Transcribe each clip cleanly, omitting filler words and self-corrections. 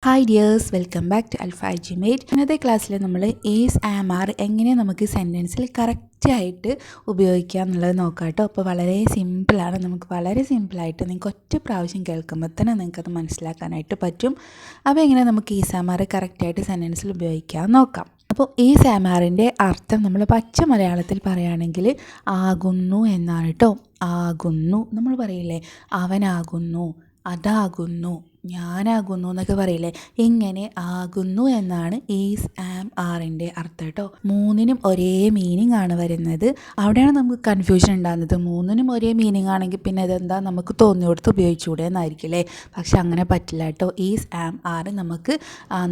Hi dears, welcome back to alpha Gmate. ഇന്നത്തെ ക്ലാസ്സിൽ നമ്മൾ ഈസ് ആം ആർ എങ്ങനെ നമുക്ക് സെൻറ്റൻസിൽ കറക്റ്റായിട്ട് ഉപയോഗിക്കുക എന്നുള്ളത് നോക്കാം കേട്ടോ. അപ്പോൾ വളരെ സിമ്പിളാണ്. നമുക്ക് വളരെ സിമ്പിളായിട്ട് നിങ്ങൾക്ക് ഒറ്റ പ്രാവശ്യം കേൾക്കുമ്പോൾ തന്നെ നിങ്ങൾക്കത് മനസ്സിലാക്കാനായിട്ട് പറ്റും. അപ്പോൾ എങ്ങനെ നമുക്ക് ഈസ് ആം ആർ കറക്റ്റായിട്ട് സെൻറ്റൻസിൽ ഉപയോഗിക്കാൻ നോക്കാം. അപ്പോൾ ഈസ് ആം ആറിൻ്റെ അർത്ഥം നമ്മൾ പച്ച മലയാളത്തിൽ പറയുകയാണെങ്കിൽ ആകുന്നു എന്നാണ് കേട്ടോ. ആകുന്നു നമ്മൾ പറയില്ലേ, അവനാകുന്നു, അതാകുന്നു, ഞാനാകുന്നു എന്നൊക്കെ പറയില്ലേ, ഇങ്ങനെ ആകുന്നു എന്നാണ് ഈസ് ആം ആറിൻ്റെ അർത്ഥം കേട്ടോ. മൂന്നിനും ഒരേ മീനിങ് ആണ് വരുന്നത്. അവിടെയാണ് നമുക്ക് കൺഫ്യൂഷൻ ഉണ്ടാകുന്നത്. മൂന്നിനും ഒരേ മീനിങ് ആണെങ്കിൽ പിന്നെ ഇതെന്താ നമുക്ക് തോന്നിയോടത്ത് ഉപയോഗിച്ചുകൂടെ എന്നായിരിക്കില്ലേ. പക്ഷെ അങ്ങനെ പറ്റില്ല കേട്ടോ. ഈസ് ആം ആർ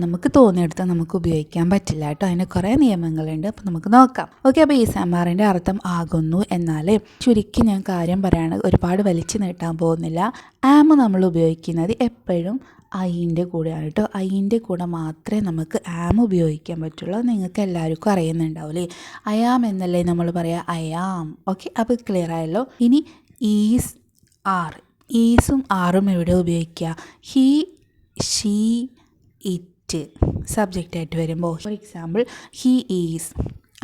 നമുക്ക് തോന്നിയെടുത്ത് നമുക്ക് ഉപയോഗിക്കാൻ പറ്റില്ല കേട്ടോ. അതിന് കുറേ നിയമങ്ങളുണ്ട്. അപ്പോൾ നമുക്ക് നോക്കാം. ഓക്കെ, അപ്പോൾ ഈസ് ആം ആറിൻ്റെ അർത്ഥം ആകുന്നു എന്നാൽ ചുരുക്കി ഞാൻ കാര്യം പറയാണ്, ഒരുപാട് വലിച്ചു നീട്ടാൻ പോകുന്നില്ല. ആം നമ്മൾ ഉപയോഗിക്കുന്നത് എപ്പോഴും ഐൻ്റെ കൂടെയാണ് കേട്ടോ. ഐൻ്റെ കൂടെ മാത്രമേ നമുക്ക് ആം ഉപയോഗിക്കാൻ പറ്റുള്ളൂ. നിങ്ങൾക്ക് എല്ലാവർക്കും അറിയുന്നുണ്ടാവില്ലേ. അയാം എന്നല്ലേ നമ്മൾ പറയാം, അയാം. ഓക്കെ, അപ്പോൾ ക്ലിയർ ആയല്ലോ. ഇനി ഈസ് ആർ, ഈസും ആറും എവിടെ ഉപയോഗിക്കുക? ഹി, ഷീ, ഇറ്റ് സബ്ജക്റ്റായിട്ട് വരുമ്പോൾ, ഫോർ എക്സാമ്പിൾ ഹി ഈസ്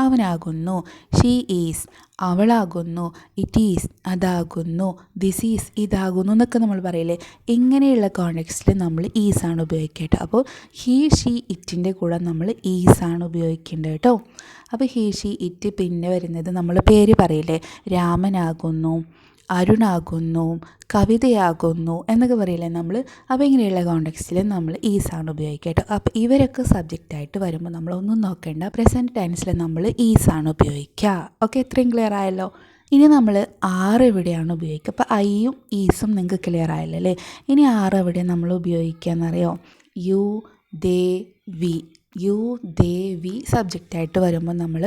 അവനാകുന്നു, ഷീ ഈസ് അവളാകുന്നു, ഇറ്റ് ഈസ് അതാകുന്നു, ദിസ് ഈസ് ഇതാകുന്നു എന്നൊക്കെ നമ്മൾ പറയില്ലേ. ഇങ്ങനെയുള്ള കോണ്ടെക്സ്റ്റിൽ നമ്മൾ ഈസാണ് ഉപയോഗിക്കേണ്ടത്. അപ്പോൾ ഹീ, ഷീ, ഇറ്റിൻ്റെ കൂടെ നമ്മൾ ഈസാണ് ഉപയോഗിക്കേണ്ടത് കേട്ടോ. അപ്പോൾ ഹീ, ഷീ, ഇറ്റ് പിന്നെ വരുന്നത് നമ്മൾ പേര് പറയില്ലേ, രാമനാകുന്നു, അരുണാകുന്നു, കവിതയാകുന്നു എന്നൊക്കെ പറയില്ലേ നമ്മൾ. അപ്പോൾ ഇങ്ങനെയുള്ള കോണ്ടെക്സ്റ്റിൽ നമ്മൾ ഈസാണ് ഉപയോഗിക്കുക കേട്ടോ. അപ്പോൾ ഇവരൊക്കെ സബ്ജക്റ്റായിട്ട് വരുമ്പോൾ നമ്മളൊന്നും നോക്കേണ്ട, പ്രസൻറ്റ് ടെൻസിൽ നമ്മൾ ഈസാണ് ഉപയോഗിക്കുക. ഓക്കെ, ഇത്രയും ക്ലിയർ ആയല്ലോ. ഇനി നമ്മൾ ആറ് എവിടെയാണ് ഉപയോഗിക്കുക? അപ്പോൾ ഐയും ഈസും നിങ്ങൾക്ക് ക്ലിയർ ആയല്ലോ അല്ലേ. ഇനി ആറ് എവിടെ നമ്മൾ ഉപയോഗിക്കുക എന്നറിയോ? യു, ദേ, വി. യു, ദേ, വി സബ്ജക്റ്റായിട്ട് വരുമ്പോൾ നമ്മൾ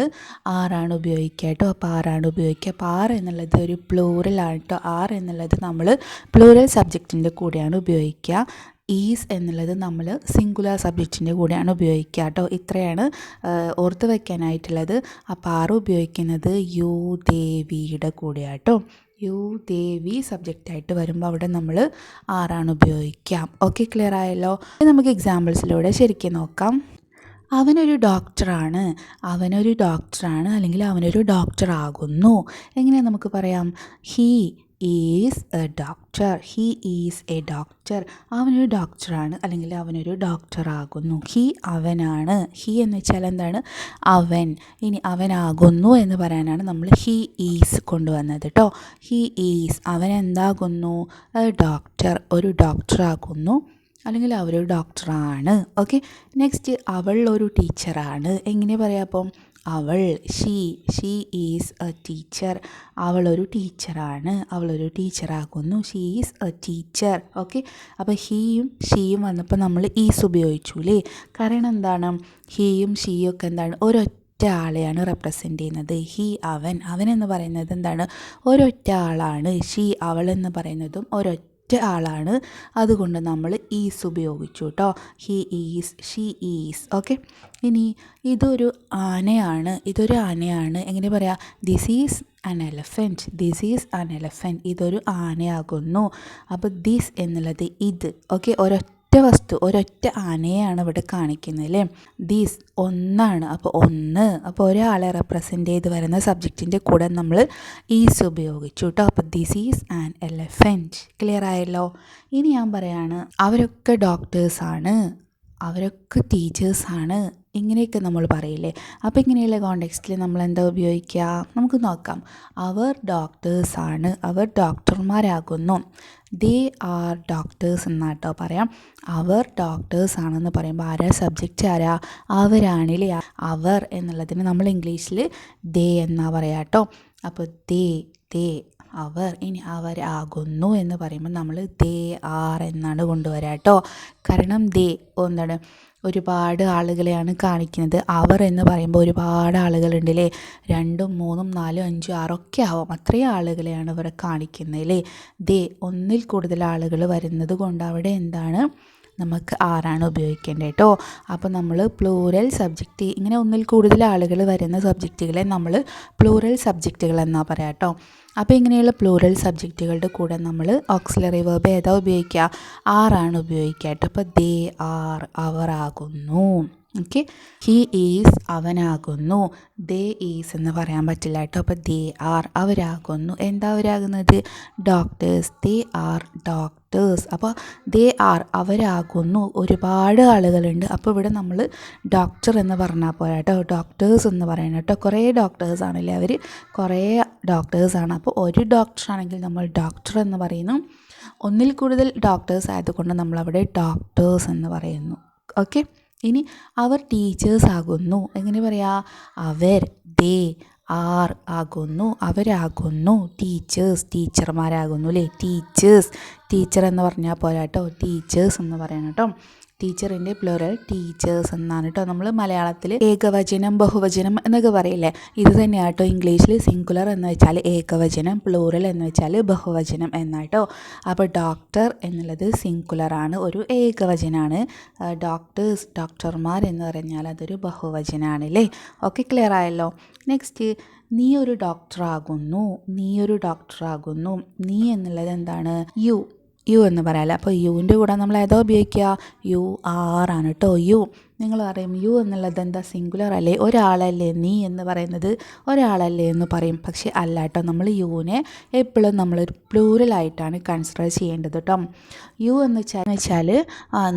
ആറാണ് ഉപയോഗിക്കുക കേട്ടോ. അപ്പോൾ ആറാണ് ഉപയോഗിക്കുക. അപ്പോൾ ആറ് എന്നുള്ളത് ഒരു പ്ലൂറലാണ് കേട്ടോ. ആറ് എന്നുള്ളത് നമ്മൾ പ്ലൂറൽ സബ്ജക്റ്റിൻ്റെ കൂടെയാണ് ഉപയോഗിക്കുക. ഈസ് എന്നുള്ളത് നമ്മൾ സിംഗുലർ സബ്ജക്റ്റിൻ്റെ കൂടെയാണ് ഉപയോഗിക്കുക കേട്ടോ. ഇത്രയാണ് ഓർത്ത് വയ്ക്കാനായിട്ടുള്ളത്. അപ്പോൾ ആറ് ഉപയോഗിക്കുന്നത് യു, ദേ, വിയുടെ കൂടെയാണ് കേട്ടോ. യു, ദേ, വി സബ്ജക്റ്റായിട്ട് വരുമ്പോൾ അവിടെ നമ്മൾ ആറാണ് ഉപയോഗിക്കാം. ഓക്കെ, ക്ലിയർ ആയല്ലോ. നമുക്ക് എക്സാമ്പിൾസിലൂടെ ശരിക്കും നോക്കാം. അവനൊരു ഡോക്ടറാണ്, അവനൊരു ഡോക്ടറാണ് അല്ലെങ്കിൽ അവനൊരു ഡോക്ടറാകുന്നു. എങ്ങനെയാണ് നമുക്ക് പറയാം? He is A doctor, he is A doctor. അവനൊരു ഡോക്ടറാണ് അല്ലെങ്കിൽ അവനൊരു ഡോക്ടറാകുന്നു. ഹീ അവനാണ്. ഹീ എന്ന് വെച്ചാൽ എന്താണ്? അവൻ. ഇനി അവനാകുന്നു എന്ന് പറയാനാണ് നമ്മൾ ഹീ ഈസ് കൊണ്ടുവന്നത് കേട്ടോ. ഹീ ഈസ് അവൻ എന്താകുന്നു? എ ഡോക്ടർ, ഒരു ഡോക്ടറാകുന്നു അല്ലെങ്കിൽ അവരൊരു ഡോക്ടറാണ്. ഓക്കെ, നെക്സ്റ്റ് അവൾ ഒരു ടീച്ചറാണ്. എങ്ങനെ പറയാം? അപ്പം അവൾ, ഷീ ഈസ് എ ടീച്ചർ. അവളൊരു ടീച്ചറാണ്, അവളൊരു ടീച്ചറാകുന്നു. She is a teacher. Okay, അപ്പോൾ ഹീയും ഷീയും വന്നപ്പോൾ നമ്മൾ ഈസ് ഉപയോഗിച്ചു അല്ലേ. കാരണം എന്താണ്? ഹീയും ഷീയും ഒക്കെ എന്താണ്? ഒരൊറ്റ ആളെയാണ് റെപ്രസെൻ്റ് ചെയ്യുന്നത്. ഹീ അവൻ, അവൻ എന്ന് പറയുന്നത് എന്താണ്? ഒരൊറ്റ ആളാണ്. ഷീ അവൾ എന്ന് പറയുന്നതും ഒരൊറ്റ ആളാണ്. അതുകൊണ്ട് നമ്മൾ ഈസ് ഉപയോഗിച്ചു കേട്ടോ. He is, she is. Okay, ഇനി ഇതൊരു ആനയാണ്, ഇതൊരു ആനയാണ്. എങ്ങനെ പറയാം? This is an elephant, this is an elephant. ഇതൊരു ആനയാകുന്നു. അപ്പോൾ ദിസ് എന്നുള്ളത് ഇത്. ഓക്കെ, ഒരൊറ്റ വസ്തു, ഒരൊറ്റ ആനയാണ് ഇവിടെ കാണിക്കുന്നത് അല്ലേ. ദീസ് ഒന്നാണ്, അപ്പോൾ ഒന്ന്. അപ്പോൾ ഒരാളെ റെപ്രസെൻ്റ് ചെയ്ത് വരുന്ന സബ്ജക്റ്റിൻ്റെ കൂടെ നമ്മൾ ഈസ് ഉപയോഗിച്ചു കേട്ടോ. അപ്പോൾ this is an elephant. Clear ആയല്ലോ. ഇനി ഞാൻ പറയാണ്, അവരൊക്കെ ഡോക്ടേഴ്സാണ്, അവരൊക്കെ ടീച്ചേഴ്സാണ്, ഇങ്ങനെയൊക്കെ നമ്മൾ പറയില്ലേ. അപ്പോൾ ഇങ്ങനെയുള്ള കോണ്ടെക്സ്റ്റിൽ നമ്മൾ എന്താ ഉപയോഗിക്കുക? നമുക്ക് നോക്കാം. അവർ ഡോക്ടേഴ്സാണ്, അവർ ഡോക്ടർമാരാകുന്നു. ദേ ആർ ഡോക്ടേഴ്സ് എന്നാട്ടോ പറയാം. അവർ ഡോക്ടേഴ്സ് ആണെന്ന് പറയുമ്പോൾ ആരാ സബ്ജക്റ്റ്? ആരാ? അവരാണില്ലേ. അവർ എന്നുള്ളതിന് നമ്മൾ ഇംഗ്ലീഷിൽ ദേ എന്നാ പറയാം കേട്ടോ. അപ്പോൾ ദേ അവർ. ഇനി അവരാകുന്നു എന്ന് പറയുമ്പോൾ നമ്മൾ ദേ ആർ എന്നാണ് കൊണ്ടുവരിക കേട്ടോ. കാരണം ദേ എന്താണ്? ഒരുപാട് ആളുകളെയാണ് കാണിക്കുന്നത്. അവർ എന്ന് പറയുമ്പോൾ ഒരുപാട് ആളുകളുണ്ടല്ലേ. 2, 3, 4, 5, 6 ഒക്കെ ആവാം. അത്രയും ആളുകളെയാണ് ഇവിടെ കാണിക്കുന്നത് അല്ലേ. ദേ ഒന്നിൽ കൂടുതൽ ആളുകൾ വരുന്നത് കൊണ്ട് അവിടെ എന്താണ്? നമുക്ക് ആറാണ് ഉപയോഗിക്കേണ്ടത് കേട്ടോ. അപ്പോൾ നമ്മൾ പ്ലൂറൽ സബ്ജക്റ്റ്, ഇങ്ങനെ ഒന്നിൽ കൂടുതൽ ആളുകൾ വരുന്ന സബ്ജക്റ്റുകളെ നമ്മൾ പ്ലൂറൽ സബ്ജക്റ്റുകൾ എന്നാണ് പറയാം കേട്ടോ. അപ്പോൾ ഇങ്ങനെയുള്ള പ്ലൂറൽ സബ്ജക്റ്റുകളുടെ കൂടെ നമ്മൾ ഓക്സിലറി വേർബ് ഏതാ ഉപയോഗിക്കുക? ആറാണ് ഉപയോഗിക്കുക കേട്ടോ. അപ്പോൾ ദേ ആർ, അവർ ആകുന്നു. ഓക്കെ, ഹി ഈസ്, അവനാകുന്നു. ദേ ഈസ് എന്ന് പറയാൻ പറ്റില്ല കേട്ടോ. അപ്പോൾ ദേ ആർ, അവരാകുന്നു. എന്താ അവരാകുന്നത്? ഡോക്ടേഴ്സ്. They are doctors. അപ്പോൾ ദേ ആർ, അവരാകുന്നു. ഒരുപാട് ആളുകളുണ്ട്. അപ്പോൾ ഇവിടെ നമ്മൾ ഡോക്ടർ എന്ന് പറഞ്ഞാൽ പോരാ കേട്ടോ, ഡോക്ടേഴ്സ് എന്ന് പറയണം കേട്ടോ. കുറേ ഡോക്ടേഴ്സ് ആണല്ലേ, അവർ കുറേ ഡോക്ടേഴ്സാണ്. അപ്പോൾ ഒരു ഡോക്ടറാണെങ്കിൽ നമ്മൾ ഡോക്ടർ എന്ന് പറയുന്നു. ഒന്നിൽ കൂടുതൽ ഡോക്ടേഴ്സ് ആയതുകൊണ്ട് നമ്മളവിടെ ഡോക്ടേഴ്സ് എന്ന് പറയുന്നു. ഓക്കെ, ഇനി അവർ ടീച്ചേഴ്സ് ആകുന്നു. എങ്ങനെ പറയാ? അവർ, ദേ ആർ ആകുന്നു, അവരാകുന്നു. ടീച്ചേഴ്സ്, ടീച്ചർമാരാകുന്നു അല്ലേ. ടീച്ചേഴ്സ്, ടീച്ചർ എന്ന് പറഞ്ഞാൽ പോരാ കേട്ടോ, ടീച്ചേഴ്സ് എന്ന് പറയണം കേട്ടോ. ടീച്ചറിൻ്റെ പ്ലൂറൽ ടീച്ചേഴ്സ് എന്നാണ് കേട്ടോ. നമ്മൾ മലയാളത്തിൽ ഏകവചനം ബഹുവചനം എന്നൊക്കെ പറയില്ലേ, ഇത് തന്നെയാണ് കേട്ടോ ഇംഗ്ലീഷിൽ. സിംഗുലർ എന്ന് വെച്ചാൽ ഏകവചനം, പ്ലൂറൽ എന്ന് വെച്ചാൽ ബഹുവചനം എന്നാട്ടോ. അപ്പോൾ ഡോക്ടർ എന്നുള്ളത് സിംഗുലറാണ്, ഒരു ഏകവചനാണ്. ഡോക്ടേഴ്സ്, ഡോക്ടർമാർ എന്ന് പറഞ്ഞാൽ അതൊരു ബഹുവചനാണ് അല്ലേ. ഓക്കെ, ക്ലിയർ ആയല്ലോ. നെക്സ്റ്റ്, നീ ഒരു ഡോക്ടറാകുന്നു. നീ ഒരു ഡോക്ടറാകുന്നു. നീ എന്നുള്ളത് എന്താണ്? യു എന്ന് പറയാമല്ലോ. അപ്പോൾ യുവിൻ്റെ കൂടെ നമ്മൾ ഏതോ ഉപയോഗിക്കുക? യു ആർ ആണ് കേട്ടോ. യു, നിങ്ങൾ പറയും യു എന്നുള്ളത് എന്താ സിംഗുലർ അല്ലേ, ഒരാളല്ലേ നീ എന്ന് പറയുന്നത്, ഒരാളല്ലേ എന്ന് പറയും. പക്ഷേ അല്ല കേട്ടോ, നമ്മൾ യുവിനെ എപ്പോഴും നമ്മളൊരു പ്ലൂറലായിട്ടാണ് കൺസിഡർ ചെയ്യേണ്ടത് കേട്ടോ. യു എന്ന് വെച്ചാൽ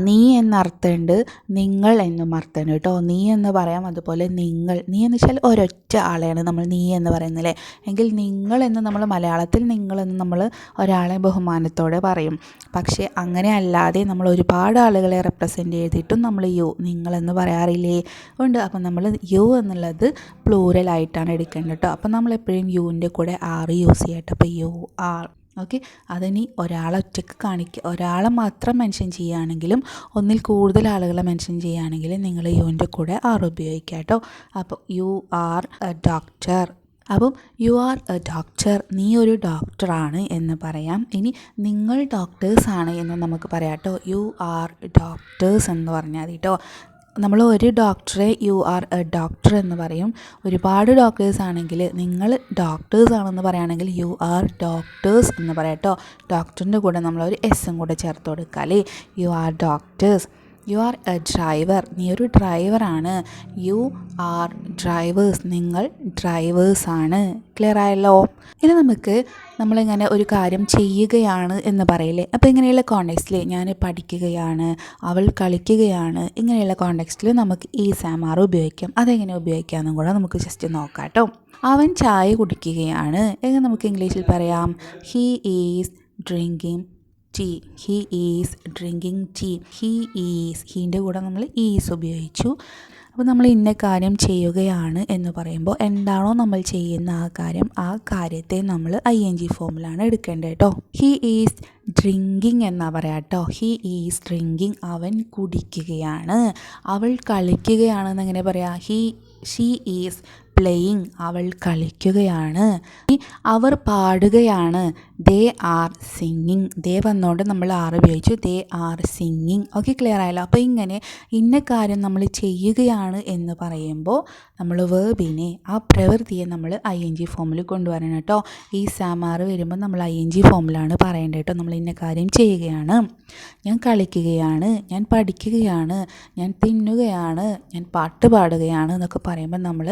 നീ എന്നർത്ഥമുണ്ട്, നിങ്ങൾ എന്നും അർത്ഥമുണ്ട് കേട്ടോ. നീ എന്ന് പറയാം, അതുപോലെ നിങ്ങൾ. നീ എന്ന് വെച്ചാൽ ഒരൊറ്റ ആളെയാണ് നമ്മൾ നീ എന്ന് പറയുന്നില്ലേ. എങ്കിൽ നിങ്ങൾ എന്ന് നമ്മൾ മലയാളത്തിൽ നിങ്ങളെന്ന് നമ്മൾ ഒരാളെ ബഹുമാനത്തോടെ പറയും. പക്ഷേ അങ്ങനെ അല്ലാതെ നമ്മൾ ഒരുപാട് ആളുകളെ റെപ്രസെൻ്റ് ചെയ്തിട്ടും നമ്മൾ യു, നിങ്ങളെന്ന് പറയാറില്ലേ? ഉണ്ട്. അപ്പം നമ്മൾ യു എന്നുള്ളത് പ്ലൂറലായിട്ടാണ് എടുക്കേണ്ടത് കേട്ടോ. അപ്പം നമ്മളെപ്പോഴും യുവിൻ്റെ കൂടെ ആർ യൂസ് ചെയ്യട്ടെ. അപ്പോൾ യു ആർ. ഓക്കെ, അതിനി ഒരാളെ ഒറ്റയ്ക്ക് ഒരാളെ മാത്രം മെൻഷൻ ചെയ്യുകയാണെങ്കിലും ഒന്നിൽ കൂടുതൽ ആളുകളെ മെൻഷൻ ചെയ്യുകയാണെങ്കിലും നിങ്ങൾ യുവിൻ്റെ കൂടെ ആർ ഉപയോഗിക്കുക കേട്ടോ. അപ്പോൾ യു ആർ എ ഡോക്ടർ. അപ്പം യു ആർ എ ഡോക്ടർ, നീ ഒരു ഡോക്ടറാണ് എന്ന് പറയാം. ഇനി നിങ്ങൾ ഡോക്ടേഴ്സാണ് എന്ന് നമുക്ക് പറയാം കേട്ടോ. യു ആർ ഡോക്ടേഴ്സ് എന്ന് പറഞ്ഞാൽ മതി കേട്ടോ. നമ്മൾ ഒരു ഡോക്ടറെ യു ആർ എ ഡോക്ടർ എന്ന് പറയും. ഒരുപാട് ഡോക്ടേഴ്സ് ആണെങ്കിൽ നിങ്ങൾ ഡോക്ടേഴ്സ് ആണെന്ന് പറയുകയാണെങ്കിൽ യു ആർ ഡോക്ടേഴ്സ് എന്ന് പറയാം കേട്ടോ. ഡോക്ടറിൻ്റെ കൂടെ നമ്മളൊരു എസ്സും കൂടെ ചേർത്ത് കൊടുക്കുക അല്ലേ. You are doctors. You are A driver, നീ ഒരു ഡ്രൈവറാണ്. യു ആർ ഡ്രൈവേഴ്സ്, നിങ്ങൾ ഡ്രൈവേഴ്സാണ്. ക്ലിയർ ആയല്ലോ. ഇനി നമ്മളിങ്ങനെ ഒരു കാര്യം ചെയ്യുകയാണ് എന്ന് പറയില്ലേ. അപ്പോൾ ഇങ്ങനെയുള്ള കോണ്ടെക്സ്റ്റിൽ ഞാൻ പഠിക്കുകയാണ്, അവൾ കളിക്കുകയാണ്, ഇങ്ങനെയുള്ള കോണ്ടെക്സ്റ്റിൽ നമുക്ക് ഈ സാമാർ ഉപയോഗിക്കാം. അതെങ്ങനെ ഉപയോഗിക്കാമെന്നും കൂടെ നമുക്ക് ജസ്റ്റ് നോക്കാം കേട്ടോ. അവൻ ചായ കുടിക്കുകയാണ് എങ്ങനെ നമുക്ക് ഇംഗ്ലീഷിൽ പറയാം? He is drinking tea. He is drinking tea. He is, ഹീൻ്റെ കൂടെ നമ്മൾ ഈസ് ഉപയോഗിച്ചു. അപ്പോൾ നമ്മൾ ഇന്ന കാര്യം ചെയ്യുകയാണ് എന്ന് പറയുമ്പോൾ എന്താണോ നമ്മൾ ചെയ്യുന്ന ആ കാര്യത്തെ നമ്മൾ ING ഫോമിലാണ് എടുക്കേണ്ടത് കേട്ടോ. ഹീ ഈസ് ഡ്രിങ്കിങ് എന്നാ പറയാം കേട്ടോ. ഹീ ഈസ് ഡ്രിങ്കിങ്, അവൻ കുടിക്കുകയാണ്. അവൾ കളിക്കുകയാണെന്ന് എങ്ങനെ പറയാം? ഷീ ഈസ് പ്ലേയിങ്, അവൾ കളിക്കുകയാണ്. അവർ പാടുകയാണ്. They are singing. ദേ വന്നുകൊണ്ട് നമ്മൾ ആർ ഉപയോഗിച്ചു. They are singing. Okay, clear ആയല്ലോ. അപ്പോൾ ഇങ്ങനെ ഇന്ന കാര്യം നമ്മൾ ചെയ്യുകയാണ് എന്ന് പറയുമ്പോൾ നമ്മൾ വേർബിനെ, ആ പ്രവൃത്തിയെ നമ്മൾ ING ഫോമിൽ കൊണ്ടുവരണം കേട്ടോ. ഈ സാമാർ വരുമ്പോൾ നമ്മൾ ING ഫോമിലാണ് പറയേണ്ടത് കേട്ടോ. നമ്മൾ ഇന്ന കാര്യം ചെയ്യുകയാണ്, ഞാൻ കളിക്കുകയാണ്, ഞാൻ പഠിക്കുകയാണ്, ഞാൻ തിന്നുകയാണ്, ഞാൻ പാട്ട് പാടുകയാണ് എന്നൊക്കെ പറയുമ്പോൾ നമ്മൾ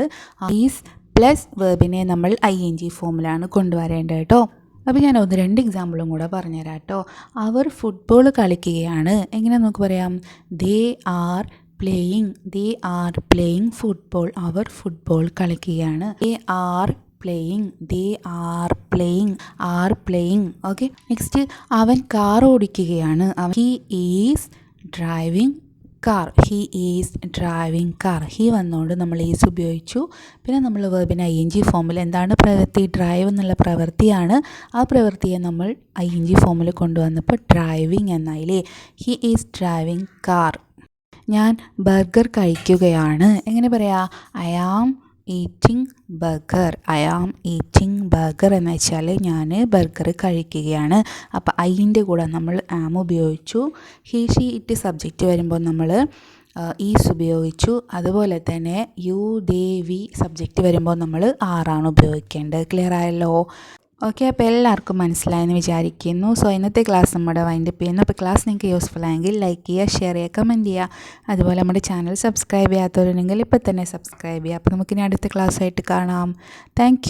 ഈസ് പ്ലസ് വേർബിനെ നമ്മൾ ING ഫോമിലാണ് കൊണ്ടുവരേണ്ടത് കേട്ടോ. അപ്പോൾ ഞാൻ 1-2 എക്സാമ്പിളും കൂടെ പറഞ്ഞുതരാം കേട്ടോ. അവർ ഫുട്ബോൾ കളിക്കുകയാണ് എങ്ങനെ നമുക്ക് പറയാം? They are playing. They are playing football. അവർ ഫുട്ബോൾ കളിക്കുകയാണ്. They are playing. They are playing. Are playing. Okay, next, അവൻ കാർ ഓടിക്കുകയാണ്. He is driving car. He is driving car. He വന്നുകൊണ്ട് നമ്മൾ ഈസ് ഉപയോഗിച്ചു. പിന്നെ നമ്മൾ വേർബിന് ING ഫോമിൽ എന്താണ് പ്രവൃത്തി? ഡ്രൈവ് എന്നുള്ള പ്രവൃത്തിയാണ്. ആ പ്രവൃത്തിയെ നമ്മൾ ING ഫോമിൽ കൊണ്ടുവന്നപ്പോൾ ഡ്രൈവിങ് എന്നായില്ലേ. He is driving car. ഞാൻ ബർഗർ കഴിക്കുകയാണ് എങ്ങനെ പറയാം? I am eating burger. I am eating burger എന്ന് വെച്ചാൽ ഞാൻ ബർഗർ കഴിക്കുകയാണ്. അപ്പോൾ ഐൻ്റെ കൂടെ നമ്മൾ ആം ഉപയോഗിച്ചു. ഹി ഷീ ഇറ്റ് സബ്ജക്റ്റ് വരുമ്പോൾ നമ്മൾ ഈസ് ഉപയോഗിച്ചു. അതുപോലെ തന്നെ യു ദേ വി സബ്ജക്റ്റ് വരുമ്പോൾ നമ്മൾ ആറാണ് ഉപയോഗിക്കേണ്ടത്. ക്ലിയർ ആയല്ലോ? ഓക്കെ, അപ്പോൾ എല്ലാവർക്കും മനസ്സിലായെന്ന് വിചാരിക്കുന്നു. സോ ഇന്നത്തെ ക്ലാസ് നമ്മുടെ വൈൻഡപ്പ് ചെയ്യുന്നു. അപ്പോൾ ക്ലാസ് നിങ്ങൾക്ക് യൂസ്ഫുൾ ആയെങ്കിൽ ലൈക്ക് ചെയ്യുക, ഷെയർ ചെയ്യുക, കമൻറ്റ് ചെയ്യുക. അതുപോലെ നമ്മുടെ ചാനൽ സബ്സ്ക്രൈബ് ചെയ്യാത്തവരുണ്ടെങ്കിൽ ഇപ്പോൾ തന്നെ സബ്സ്ക്രൈബ് ചെയ്യുക. അപ്പോൾ നമുക്കിനി അടുത്ത ക്ലാസ്സായിട്ട് കാണാം. താങ്ക്